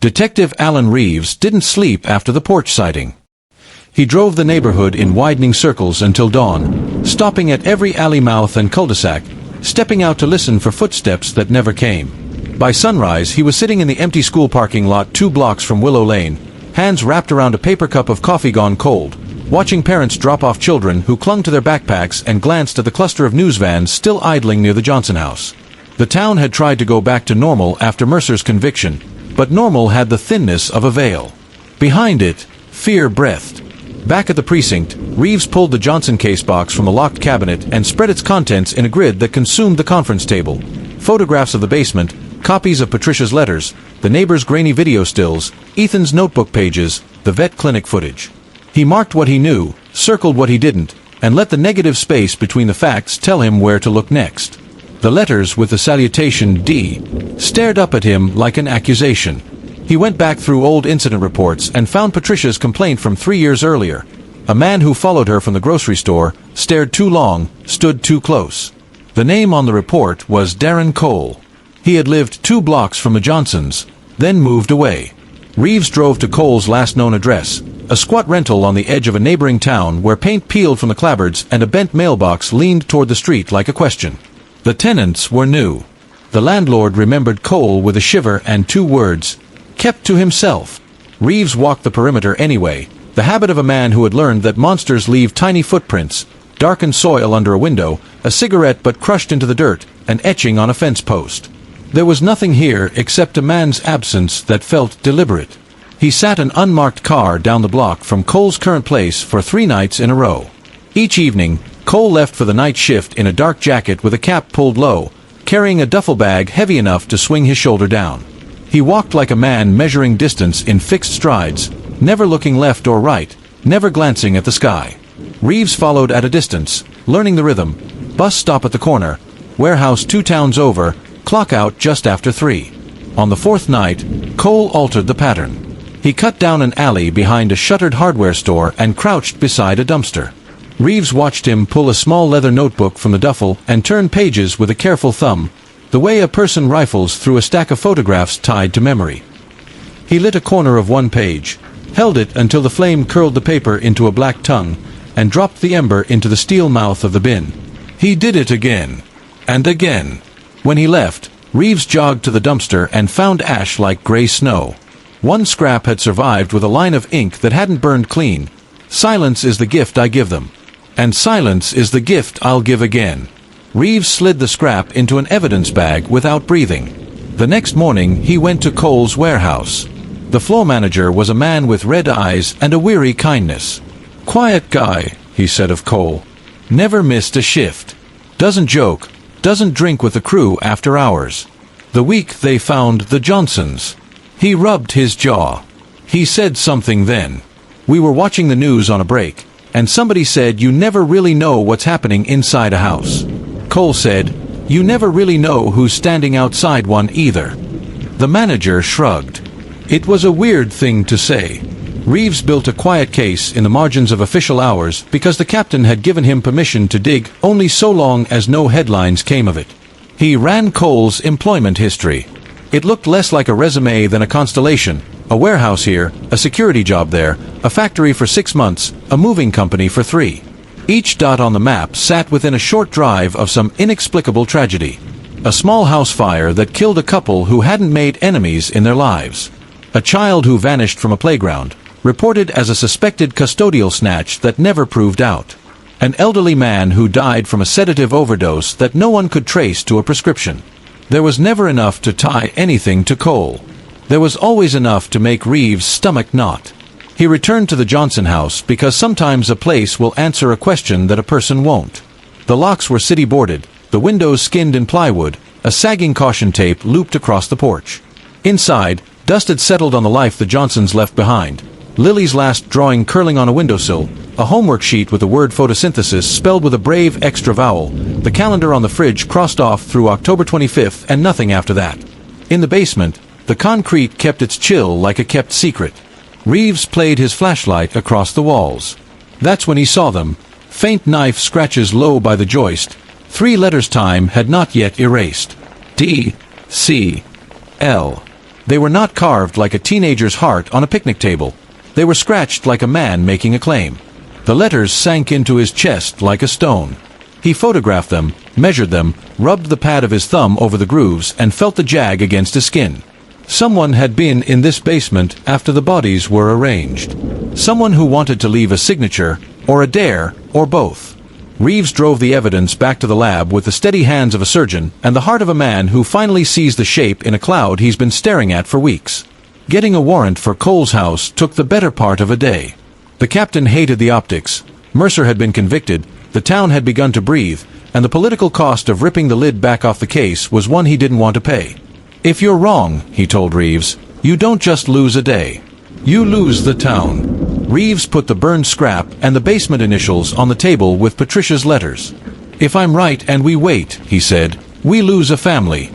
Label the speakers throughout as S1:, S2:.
S1: Detective Alan Reeves didn't sleep after the porch sighting. He drove the neighborhood in widening circles until dawn, stopping at every alley mouth and cul-de-sac, stepping out to listen for footsteps that never came. By sunrise, he was sitting in the empty school parking lot 2 blocks from Willow Lane, hands wrapped around a paper cup of coffee gone cold, watching parents drop off children who clung to their backpacks and glanced at the cluster of news vans still idling near the Johnson house. The town had tried to go back to normal after Mercer's conviction, but normal had the thinness of a veil. Behind it, fear breathed. Back at the precinct, Reeves pulled the Johnson case box from a locked cabinet and spread its contents in a grid that consumed the conference table. Photographs of the basement, copies of Patricia's letters, the neighbor's grainy video stills, Ethan's notebook pages, the vet clinic footage. He marked what he knew, circled what he didn't, and let the negative space between the facts tell him where to look next. The letters with the salutation D stared up at him like an accusation. He went back through old incident reports and found Patricia's complaint from 3 years earlier. A man who followed her from the grocery store, stared too long, stood too close. The name on the report was Darren Cole. He had lived 2 blocks from the Johnsons, then moved away. Reeves drove to Cole's last known address, a squat rental on the edge of a neighboring town where paint peeled from the clapboards and a bent mailbox leaned toward the street like a question. The tenants were new. The landlord remembered Cole with a shiver and 2 words: kept to himself. Reeves walked the perimeter anyway, the habit of a man who had learned that monsters leave tiny footprints, darkened soil under a window, a cigarette but crushed into the dirt, an etching on a fence post. There was nothing here except a man's absence that felt deliberate. He sat an unmarked car down the block from Cole's current place for 3 nights in a row. Each evening, Cole left for the night shift in a dark jacket with a cap pulled low, carrying a duffel bag heavy enough to swing his shoulder down. He walked like a man measuring distance in fixed strides, never looking left or right, never glancing at the sky. Reeves followed at a distance, learning the rhythm. Bus stop at the corner, warehouse 2 towns over, clock out just after 3. On the 4th night, Cole altered the pattern. He cut down an alley behind a shuttered hardware store and crouched beside a dumpster. Reeves watched him pull a small leather notebook from the duffel and turn pages with a careful thumb, the way a person rifles through a stack of photographs tied to memory. He lit a corner of one page, held it until the flame curled the paper into a black tongue, and dropped the ember into the steel mouth of the bin. He did it again. And again. When he left, Reeves jogged to the dumpster and found ash like gray snow. One scrap had survived with a line of ink that hadn't burned clean. Silence is the gift I give them. And silence is the gift I'll give again. Reeves slid the scrap into an evidence bag without breathing. The next morning, he went to Cole's warehouse. The floor manager was a man with red eyes and a weary kindness. "Quiet guy," he said of Cole. "Never missed a shift. Doesn't joke, doesn't drink with the crew after hours. The week they found the Johnsons." He rubbed his jaw. He said something then. We were watching the news on a break, and somebody said you never really know what's happening inside a house. Cole said, "You never really know who's standing outside one either." The manager shrugged. It was a weird thing to say. Reeves built a quiet case in the margins of official hours because the captain had given him permission to dig only so long as no headlines came of it. He ran Cole's employment history. It looked less like a resume than a constellation. A warehouse here, a security job there, a factory for 6 months, a moving company for 3. Each dot on the map sat within a short drive of some inexplicable tragedy. A small house fire that killed a couple who hadn't made enemies in their lives. A child who vanished from a playground, reported as a suspected custodial snatch that never proved out. An elderly man who died from a sedative overdose that no one could trace to a prescription. There was never enough to tie anything to Cole. There was always enough to make Reeves' stomach knot. He returned to the Johnson house because sometimes a place will answer a question that a person won't. The locks were city-boarded, the windows skinned in plywood, a sagging caution tape looped across the porch. Inside, dust had settled on the life the Johnsons left behind. Lily's last drawing curling on a windowsill, a homework sheet with the word photosynthesis spelled with a brave extra vowel, the calendar on the fridge crossed off through October 25th and nothing after that. In the basement, the concrete kept its chill like a kept secret. Reeves played his flashlight across the walls. That's when he saw them. Faint knife scratches low by the joist. 3 letters time had not yet erased. D. C. L. They were not carved like a teenager's heart on a picnic table. They were scratched like a man making a claim. The letters sank into his chest like a stone. He photographed them, measured them, rubbed the pad of his thumb over the grooves, and felt the jag against his skin. Someone had been in this basement after the bodies were arranged. Someone who wanted to leave a signature, or a dare, or both. Reeves drove the evidence back to the lab with the steady hands of a surgeon and the heart of a man who finally sees the shape in a cloud he's been staring at for weeks. Getting a warrant for Cole's house took the better part of a day. The captain hated the optics. Mercer had been convicted, the town had begun to breathe, and the political cost of ripping the lid back off the case was one he didn't want to pay. "If you're wrong," he told Reeves, "you don't just lose a day. You lose the town." Reeves put the burned scrap and the basement initials on the table with Patricia's letters. "If I'm right and we wait," he said, "we lose a family."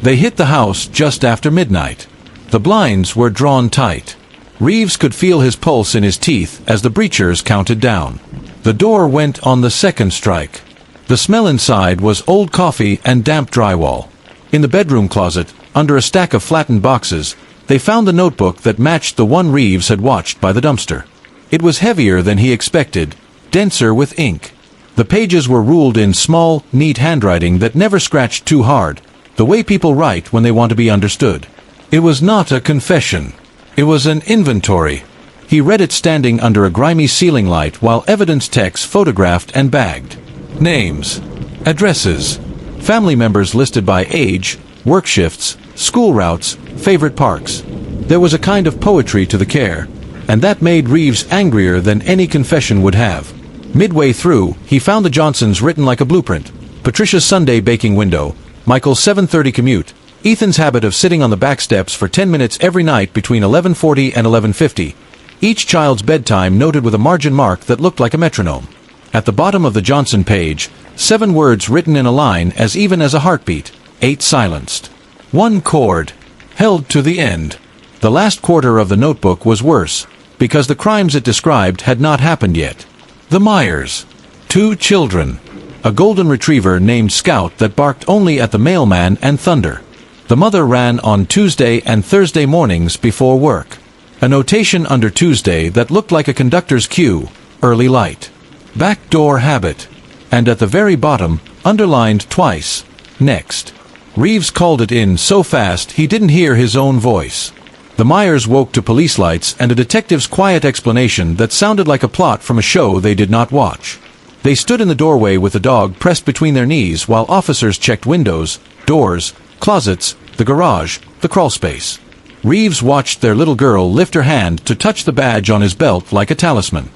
S1: They hit the house just after midnight. The blinds were drawn tight. Reeves could feel his pulse in his teeth as the breachers counted down. The door went on the second strike. The smell inside was old coffee and damp drywall. In the bedroom closet, under a stack of flattened boxes, they found the notebook that matched the one Reeves had watched by the dumpster. It was heavier than he expected, denser with ink. The pages were ruled in small, neat handwriting that never scratched too hard, the way people write when they want to be understood. It was not a confession. It was an inventory. He read it standing under a grimy ceiling light while evidence techs photographed and bagged. Names. Addresses. Family members listed by age, work shifts, school routes, favorite parks. There was a kind of poetry to the care, and that made Reeves angrier than any confession would have. Midway through, he found the Johnsons written like a blueprint. Patricia's Sunday baking window, Michael's 7:30 commute, Ethan's habit of sitting on the back steps for 10 minutes every night between 11:40 and 11:50. Each child's bedtime noted with a margin mark that looked like a metronome. At the bottom of the Johnson page, 7 words written in a line as even as a heartbeat, 8 silenced. 1 chord, held to the end. The last quarter of the notebook was worse, because the crimes it described had not happened yet. The Myers. 2 children. A golden retriever named Scout that barked only at the mailman and thunder. The mother ran on Tuesday and Thursday mornings before work. A notation under Tuesday that looked like a conductor's cue, early light. Backdoor habit. And at the very bottom, underlined twice, next. Reeves called it in so fast he didn't hear his own voice. The Myers woke to police lights and a detective's quiet explanation that sounded like a plot from a show they did not watch. They stood in the doorway with the dog pressed between their knees while officers checked windows, doors, closets, the garage, the crawlspace. Reeves watched their little girl lift her hand to touch the badge on his belt like a talisman.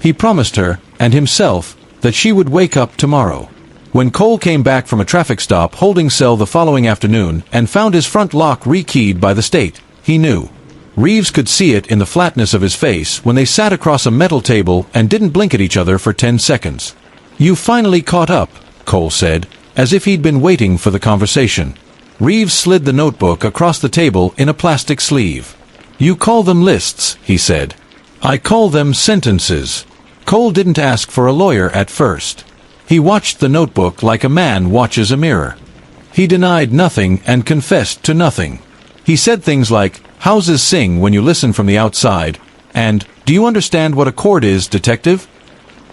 S1: He promised her, and himself, that she would wake up tomorrow. When Cole came back from a traffic stop holding cell the following afternoon and found his front lock rekeyed by the state, he knew. Reeves could see it in the flatness of his face when they sat across a metal table and didn't blink at each other for 10 seconds. "You finally caught up," Cole said, as if he'd been waiting for the conversation. Reeves slid the notebook across the table in a plastic sleeve. "You call them lists," he said. "I call them sentences." Cole didn't ask for a lawyer at first. He watched the notebook like a man watches a mirror. He denied nothing and confessed to nothing. He said things like, "Houses sing when you listen from the outside," and, "Do you understand what a chord is, detective?"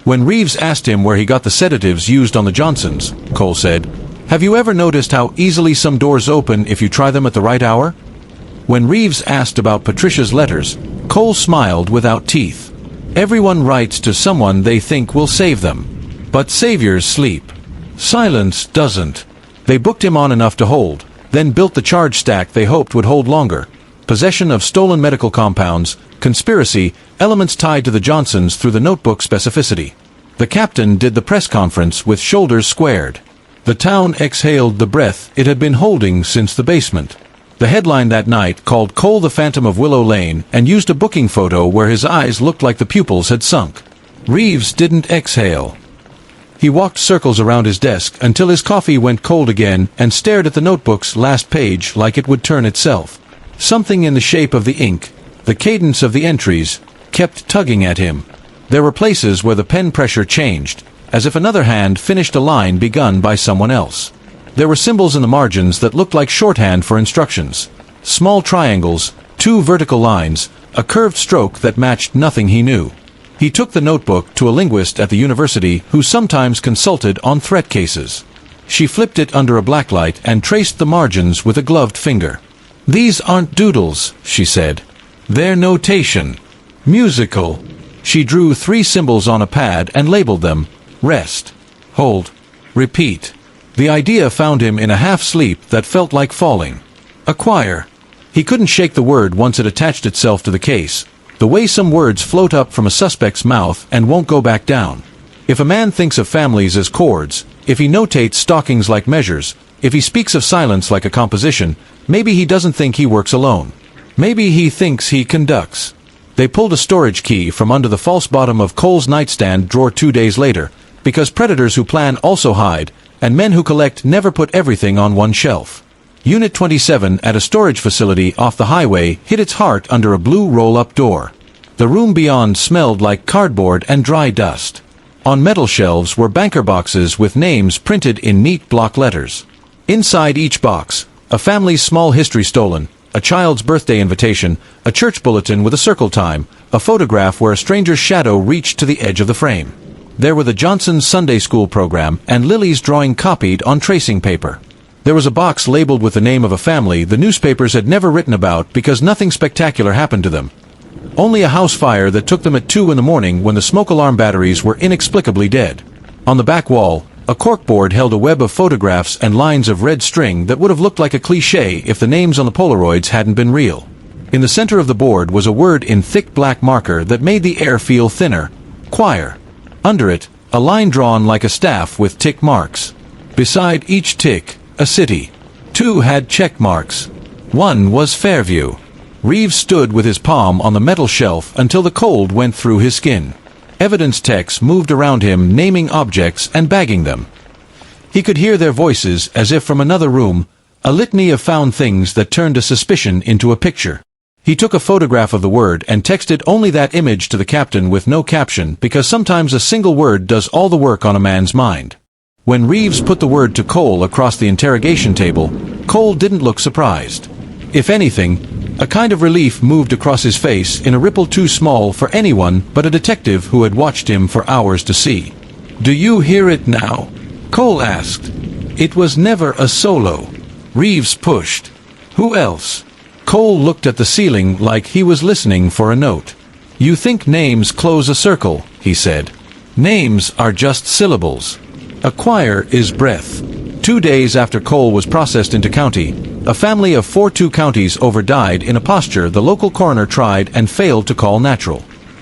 S1: When Reeves asked him where he got the sedatives used on the Johnsons, Cole said, "Have you ever noticed how easily some doors open if you try them at the right hour?" When Reeves asked about Patricia's letters, Cole smiled without teeth. Everyone writes to someone they think will save them. But saviors sleep. Silence doesn't. They booked him on enough to hold, then built the charge stack they hoped would hold longer. Possession of stolen medical compounds, conspiracy, elements tied to the Johnsons through the notebook specificity. The captain did the press conference with shoulders squared. The town exhaled the breath it had been holding since the basement. The headline that night called Cole the Phantom of Willow Lane and used a booking photo where his eyes looked like the pupils had sunk. Reeves didn't exhale. He walked circles around his desk until his coffee went cold again and stared at the notebook's last page like it would turn itself. Something in the shape of the ink, the cadence of the entries, kept tugging at him. There were places where the pen pressure changed, as if another hand finished a line begun by someone else. There were symbols in the margins that looked like shorthand for instructions. Small triangles, 2 vertical lines, a curved stroke that matched nothing he knew. He took the notebook to a linguist at the university who sometimes consulted on threat cases. She flipped it under a blacklight and traced the margins with a gloved finger. "These aren't doodles," she said. "They're notation. Musical." She drew 3 symbols on a pad and labeled them: rest, hold, repeat. The idea found him in a half-sleep that felt like falling. Acquire. He couldn't shake the word once it attached itself to the case, the way some words float up from a suspect's mouth and won't go back down. If a man thinks of families as chords, if he notates stockings like measures, if he speaks of silence like a composition, maybe he doesn't think he works alone. Maybe he thinks he conducts. They pulled a storage key from under the false bottom of Cole's nightstand drawer 2 days later, because predators who plan also hide, and men who collect never put everything on one shelf. Unit 27 at a storage facility off the highway hit its heart under a blue roll-up door. The room beyond smelled like cardboard and dry dust. On metal shelves were banker boxes with names printed in neat block letters. Inside each box, a family's small history stolen, a child's birthday invitation, a church bulletin with a circle time, a photograph where a stranger's shadow reached to the edge of the frame. There were the Johnson's Sunday school program and Lily's drawing copied on tracing paper. There was a box labeled with the name of a family the newspapers had never written about because nothing spectacular happened to them. Only a house fire that took them at 2 in the morning when the smoke alarm batteries were inexplicably dead. On the back wall, a corkboard held a web of photographs and lines of red string that would have looked like a cliché if the names on the Polaroids hadn't been real. In the center of the board was a word in thick black marker that made the air feel thinner: choir. Under it, a line drawn like a staff with tick marks. Beside each tick, a city. 2 had check marks. 1 was Fairview. Reeves stood with his palm on the metal shelf until the cold went through his skin. Evidence techs moved around him, naming objects and bagging them. He could hear their voices as if from another room, a litany of found things that turned a suspicion into a picture. He took a photograph of the word and texted only that image to the captain with no caption because sometimes a single word does all the work on a man's mind. When Reeves put the word to Cole across the interrogation table, Cole didn't look surprised. If anything, a kind of relief moved across his face in a ripple too small for anyone but a detective who had watched him for hours to see. "Do you hear it now?" Cole asked. "It was never a solo." Reeves pushed. "Who else?" Cole looked at the ceiling like he was listening for a note. "You think names close a circle," he said. "Names are just syllables. A choir is breath." 2 days after Cole was processed into county, a family of 4 counties over died in a posture the local coroner tried and failed to call natural.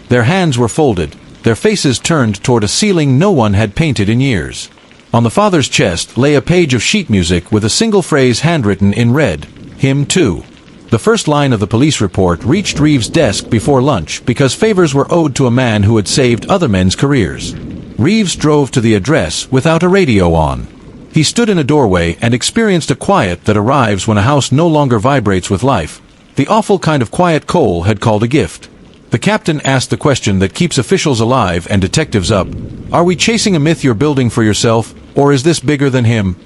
S1: Their hands were folded, their faces turned toward a ceiling no one had painted in years. On the father's chest lay a page of sheet music with a single phrase handwritten in red: "Him too." The first line of the police report reached Reeves' desk before lunch because favors were owed to a man who had saved other men's careers. Reeves drove to the address without a radio on. He stood in a doorway and experienced a quiet that arrives when a house no longer vibrates with life, the awful kind of quiet Cole had called a gift. The captain asked the question that keeps officials alive and detectives up: "Are we chasing a myth you're building for yourself, or is this bigger than him?"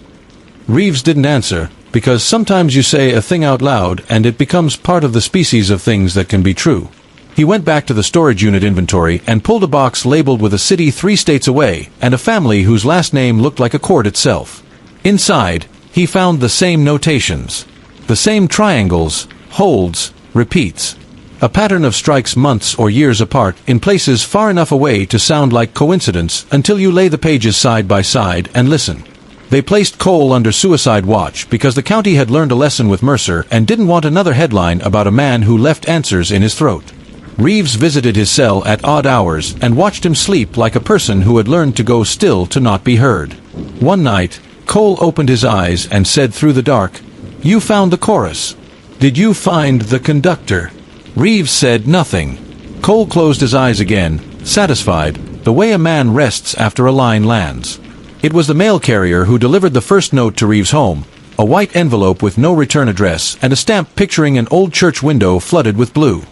S1: Reeves didn't answer, because sometimes you say a thing out loud and it becomes part of the species of things that can be true. He went back to the storage unit inventory and pulled a box labeled with a city 3 states away and a family whose last name looked like a chord itself. Inside, he found the same notations. The same triangles, holds, repeats. A pattern of strikes months or years apart in places far enough away to sound like coincidence until you lay the pages side by side and listen. They placed Cole under suicide watch because the county had learned a lesson with Mercer and didn't want another headline about a man who left answers in his throat. Reeves visited his cell at odd hours and watched him sleep like a person who had learned to go still to not be heard. One night, Cole opened his eyes and said through the dark, "You found the chorus. Did you find the conductor?" Reeves said nothing. Cole closed his eyes again, satisfied, the way a man rests after a line lands. It was the mail carrier who delivered the first note to Reeves' home, a white envelope with no return address and a stamp picturing an old church window flooded with blue.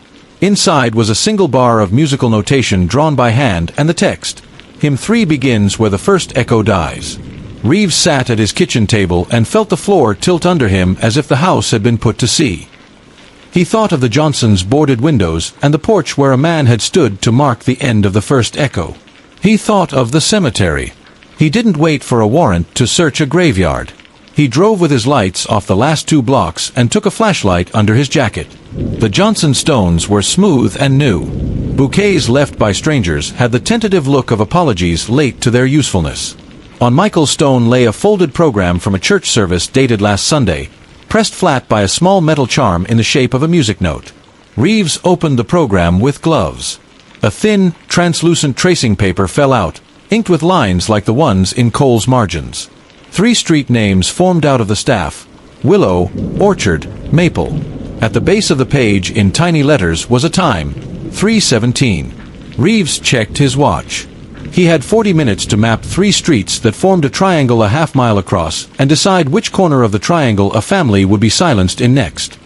S1: Inside was a single bar of musical notation drawn by hand and the text: "Hymn 3 begins where the first echo dies." Reeves sat at his kitchen table and felt the floor tilt under him as if the house had been put to sea. He thought of the Johnsons' boarded windows and the porch where a man had stood to mark the end of the first echo. He thought of the cemetery. He didn't wait for a warrant to search a graveyard. He drove with his lights off the last 2 blocks and took a flashlight under his jacket. The Johnson stones were smooth and new. Bouquets left by strangers had the tentative look of apologies late to their usefulness. On Michael's stone lay a folded program from a church service dated last Sunday, pressed flat by a small metal charm in the shape of a music note. Reeves opened the program with gloves. A thin, translucent tracing paper fell out, inked with lines like the ones in Cole's margins. 3 street names formed out of the staff: Willow, Orchard, Maple. At the base of the page in tiny letters was a time: 3:17. Reeves checked his watch. He had 40 minutes to map 3 streets that formed a triangle a half-mile across and decide which corner of the triangle a family would be silenced in next.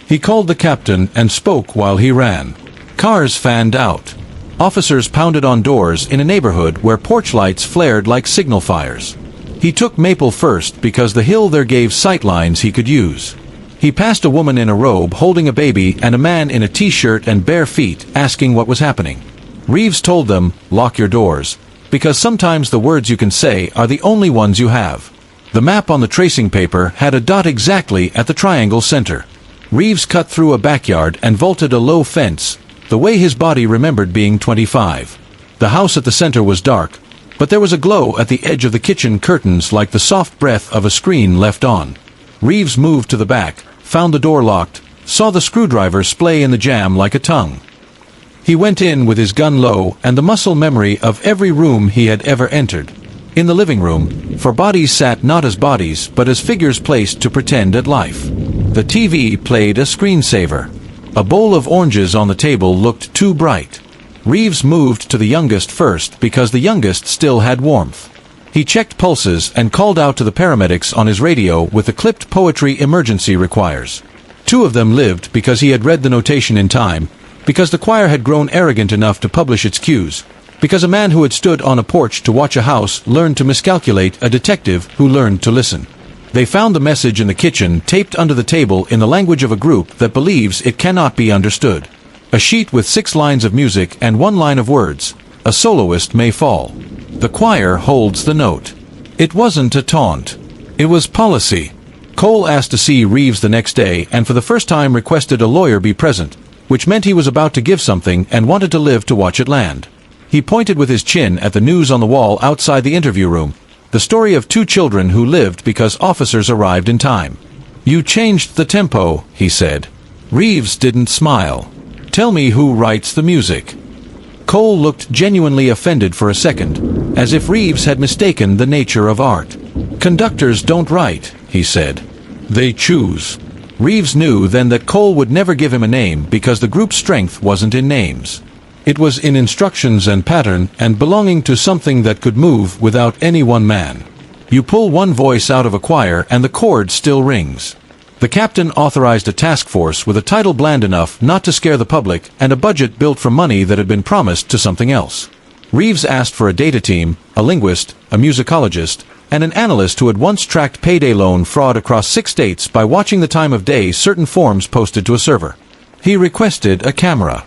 S1: He called the captain and spoke while he ran. Cars fanned out. Officers pounded on doors in a neighborhood where porch lights flared like signal fires. He took Maple first because the hill there gave sight lines he could use. He passed a woman in a robe holding a baby and a man in a t-shirt and bare feet asking what was happening. Reeves told them, "Lock your doors," because sometimes the words you can say are the only ones you have. The map on the tracing paper had a dot exactly at the triangle center. Reeves cut through a backyard and vaulted a low fence, the way his body remembered being 25. The house at the center was dark, but there was a glow at the edge of the kitchen curtains like the soft breath of a screen left on. Reeves moved to the back, found the door locked, saw the screwdriver splay in the jamb like a tongue. He went in with his gun low and the muscle memory of every room he had ever entered. In the living room, for bodies sat not as bodies but as figures placed to pretend at life. The TV played a screensaver. A bowl of oranges on the table looked too bright. Reeves moved to the youngest first because the youngest still had warmth. He checked pulses and called out to the paramedics on his radio with the clipped poetry emergency requires. 2 of them lived because he had read the notation in time, because the choir had grown arrogant enough to publish its cues, because a man who had stood on a porch to watch a house learned to miscalculate a detective who learned to listen. They found the message in the kitchen taped under the table in the language of a group that believes it cannot be understood. A sheet with 6 lines of music and 1 line of words: "A soloist may fall. The choir holds the note." It wasn't a taunt. It was policy. Cole asked to see Reeves the next day and for the first time requested a lawyer be present, which meant he was about to give something and wanted to live to watch it land. He pointed with his chin at the news on the wall outside the interview room, the story of 2 children who lived because officers arrived in time. "You changed the tempo," he said. Reeves didn't smile. "Tell me who writes the music." Cole looked genuinely offended for a second, as if Reeves had mistaken the nature of art. "Conductors don't write," he said. "They choose." Reeves knew then that Cole would never give him a name because the group's strength wasn't in names. It was in instructions and pattern and belonging to something that could move without any one man. You pull one voice out of a choir and the chord still rings. The captain authorized a task force with a title bland enough not to scare the public and a budget built from money that had been promised to something else. Reeves asked for a data team, a linguist, a musicologist, and an analyst who had once tracked payday loan fraud across 6 states by watching the time of day certain forms posted to a server. He requested a camera.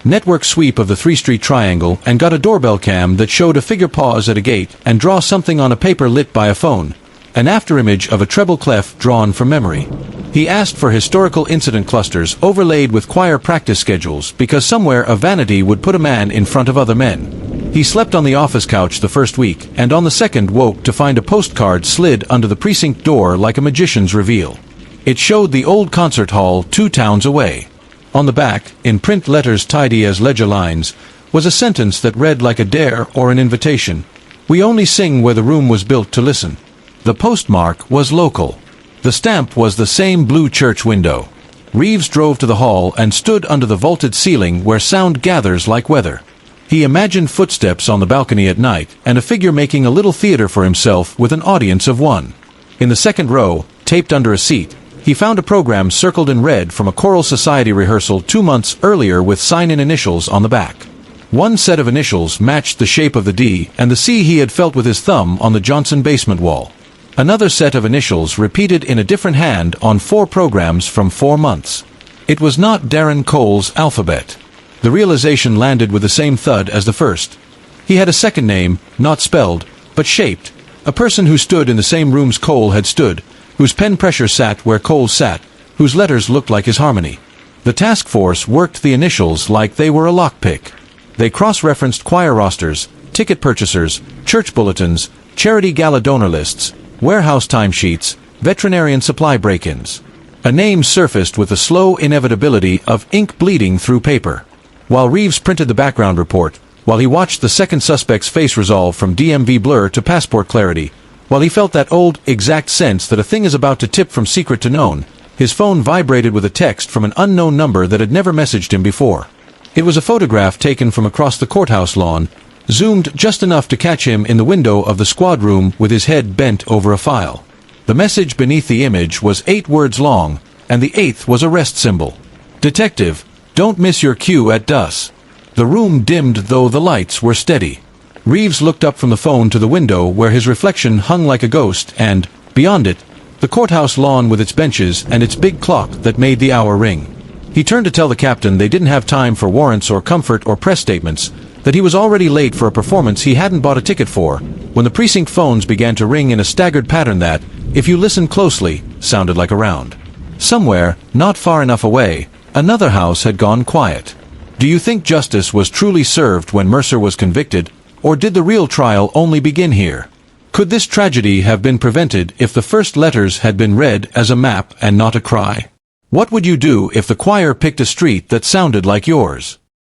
S1: Network sweep of the 3-street triangle and got a doorbell cam that showed a figure pause at a gate and draw something on a paper lit by a phone, an afterimage of a treble clef drawn from memory. He asked for historical incident clusters overlaid with choir practice schedules because somewhere a vanity would put a man in front of other men. He slept on the office couch the first week and on the second woke to find a postcard slid under the precinct door like a magician's reveal. It showed the old concert hall 2 towns away. On the back, in print letters tidy as ledger lines, was a sentence that read like a dare or an invitation: "We only sing where the room was built to listen." The postmark was local. The stamp was the same blue church window. Reeves drove to the hall and stood under the vaulted ceiling where sound gathers like weather. He imagined footsteps on the balcony at night and a figure making a little theater for himself with an audience of 1. In the second row, taped under a seat, he found a program circled in red from a choral society rehearsal 2 months earlier with sign-in initials on the back. One set of initials matched the shape of the D and the C he had felt with his thumb on the Johnson basement wall. Another set of initials repeated in a different hand on 4 programs from 4 months. It was not Darren Cole's alphabet. The realization landed with the same thud as the first. He had a second name, not spelled, but shaped. A person who stood in the same rooms Cole had stood, whose pen pressure sat where Cole sat, whose letters looked like his harmony. The task force worked the initials like they were a lockpick. They cross-referenced choir rosters, ticket purchasers, church bulletins, charity gala donor lists, warehouse timesheets, veterinarian supply break-ins. A name surfaced with the slow inevitability of ink bleeding through paper. While Reeves printed the background report, while he watched the second suspect's face resolve from DMV blur to passport clarity, while he felt that old, exact sense that a thing is about to tip from secret to known, his phone vibrated with a text from an unknown number that had never messaged him before. It was a photograph taken from across the courthouse lawn, zoomed just enough to catch him in the window of the squad room with his head bent over a file. The message beneath the image was 8 words long, and the 8th was a rest symbol. Detective, don't miss your cue at dusk. The room dimmed though the lights were steady. Reeves looked up from the phone to the window where his reflection hung like a ghost and, beyond it, the courthouse lawn with its benches and its big clock that made the hour ring. He turned to tell the captain they didn't have time for warrants or comfort or press statements, that he was already late for a performance he hadn't bought a ticket for, when the precinct phones began to ring in a staggered pattern that, if you listened closely, sounded like a round. Somewhere, not far enough away, another house had gone quiet. Do you think justice was truly served when Mercer was convicted, or did the real trial only begin here? Could this tragedy have been prevented if the first letters had been read as a map and not a cry? What would you do if the choir picked a street that sounded like yours?